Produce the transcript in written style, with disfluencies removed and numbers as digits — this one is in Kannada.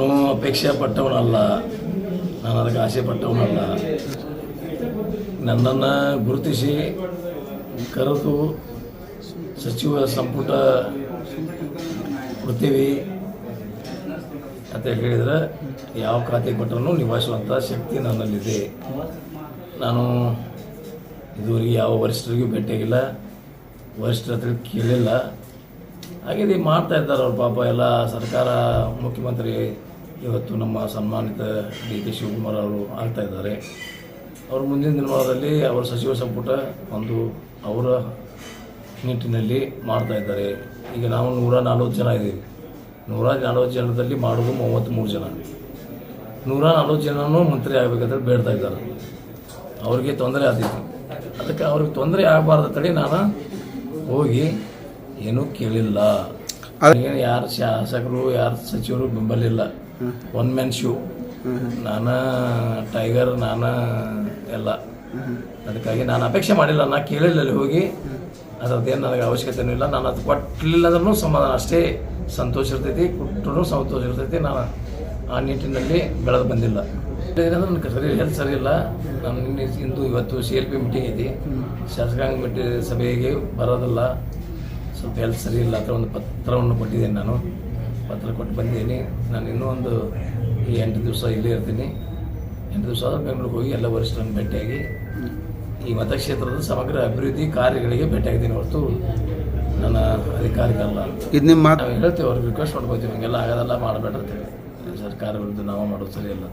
ನಾನು ಅಪೇಕ್ಷೆ ಪಟ್ಟವನಲ್ಲ, ನಾನು ಅದಕ್ಕೆ ಆಸೆ ಪಟ್ಟವನಲ್ಲ. ನನ್ನನ್ನು ಗುರುತಿಸಿ ಕರೆದು ಸಚಿವ ಸಂಪುಟ ಕೊಡ್ತೀವಿ ಅಂತ ಹೇಳಿದರೆ ಯಾವ ಖಾತೆ ಕೊಟ್ಟರೂ ನಿಭಾಯಿಸುವಂಥ ಶಕ್ತಿ ನನ್ನಲ್ಲಿದೆ. ನಾನು ಇದುವರೆಗೆ ಯಾವ ವರಿಷ್ಠರಿಗೂ ಭೇಟಿಯಾಗಿಲ್ಲ, ವರಿಷ್ಠರ ಹತ್ರ ಕೇಳಿಲ್ಲ. ಹಾಗೆ ಮಾಡ್ತಾ ಇದ್ದಾರೆ ಅವ್ರ ಪಾಪ. ಎಲ್ಲ ಸರ್ಕಾರ ಮುಖ್ಯಮಂತ್ರಿ ಇವತ್ತು ನಮ್ಮ ಸನ್ಮಾನಿತ ಡಿ ಕೆ ಶಿವಕುಮಾರ್ ಅವರು ಆಗ್ತಾ ಇದ್ದಾರೆ. ಅವರು ಮುಂದಿನ ದಿನಮಾನದಲ್ಲಿ ಅವರ ಸಚಿವ ಸಂಪುಟ ಒಂದು ಅವರ ನಿಟ್ಟಿನಲ್ಲಿ ಮಾಡ್ತಾ ಇದ್ದಾರೆ. ಈಗ ನಾವು 140 ಜನ ಇದ್ದೀವಿ. 140 ಜನದಲ್ಲಿ ಮಾಡೋದು 33 ಜನ. 140 ಜನನೂ ಮಂತ್ರಿ ಆಗಬೇಕಂತ ಬೇಡ್ತಾ ಇದ್ದಾರೆ. ಅವ್ರಿಗೆ ತೊಂದರೆ ಆಗ್ತಿತ್ತು. ಅದಕ್ಕೆ ಅವ್ರಿಗೆ ತೊಂದರೆ ಆಗಬಾರ್ದು ತಡಿ ನಾನು ಹೋಗಿ ಏನೂ ಕೇಳಿಲ್ಲ. ಯಾರು ಶಾಸಕರು ಯಾರು ಸಚಿವರು ಬೆಂಬಲಿಲ್ಲ. One man show. ನಾನು ಟೈಗರ್, ನಾನು ಎಲ್ಲ. ಅದಕ್ಕಾಗಿ ನಾನು ಅಪೇಕ್ಷೆ ಮಾಡಿಲ್ಲ, ನಾನು ಕೇಳಿಲ್ಲ ಅಲ್ಲಿ ಹೋಗಿ. ಅದರದ್ದೇನು ನನಗೆ ಅವಶ್ಯಕತೆಯೂ ಇಲ್ಲ. ನಾನು ಅದು ಕೊಟ್ಟಲಿಲ್ಲ ಅಂದ್ರೂ ಸಮಾಧಾನ, ಅಷ್ಟೇ ಸಂತೋಷ ಇರ್ತೈತಿ. ಕೊಟ್ಟರೂ ಸಂತೋಷ ಇರ್ತೈತಿ. ನಾನು ಆ ನಿಟ್ಟಿನಲ್ಲಿ ಬೆಳೆದು ಬಂದಿಲ್ಲ. ನನಗೆ ಹೆಲ್ತ್ ಸರಿ ಇಲ್ಲ. ನಾನು ಇಂದು ಇವತ್ತು CLP ಮೀಟಿಂಗ್ ಐತಿ, ಶಾಸಕಾಂಗ ಸಭೆಗೆ ಬರೋದಿಲ್ಲ. ಸ್ವಲ್ಪ ಹೆಲ್ತ್ ಸರಿ ಇಲ್ಲ ಅಂತ ಒಂದು ಪತ್ರವನ್ನು ಕೊಟ್ಟಿದ್ದೇನೆ. ನಾನು ಪತ್ರ ಕೊಟ್ಟು ಬಂದಿದ್ದೀನಿ. ನಾನು ಇನ್ನೂ ಒಂದು 8 ದಿವಸ ಇಲ್ಲೇ ಇರ್ತೀನಿ. 8 ದಿವಸ ಆದರೂ ಬೆಂಗಳೂರಿಗೆ ಹೋಗಿ ಎಲ್ಲ ವರಿಷ್ಠರನ್ನು ಭೇಟಿಯಾಗಿ ಈ ಮತಕ್ಷೇತ್ರದ ಸಮಗ್ರ ಅಭಿವೃದ್ಧಿ ಕಾರ್ಯಗಳಿಗೆ ಭೇಟಿಯಾಗಿದ್ದೀನಿ ಹೊರತು ನನ್ನ ಅಧಿಕಾರಿಗಲ್ಲ. ಇದು ನಿಮ್ಮ ನಾವು ಹೇಳ್ತೀವಿ, ಅವ್ರಿಗೆ ರಿಕ್ವೆಸ್ಟ್ ಮಾಡ್ಕೋತೀವಿ, ಹಂಗೆಲ್ಲ ಆಗೋದೆಲ್ಲ ಮಾಡಬೇಡ ಅಂತೇಳಿ. ಸರ್ಕಾರ ವಿರುದ್ಧ ನಾವು ಮಾಡೋದು ಸರಿಯಲ್ಲ.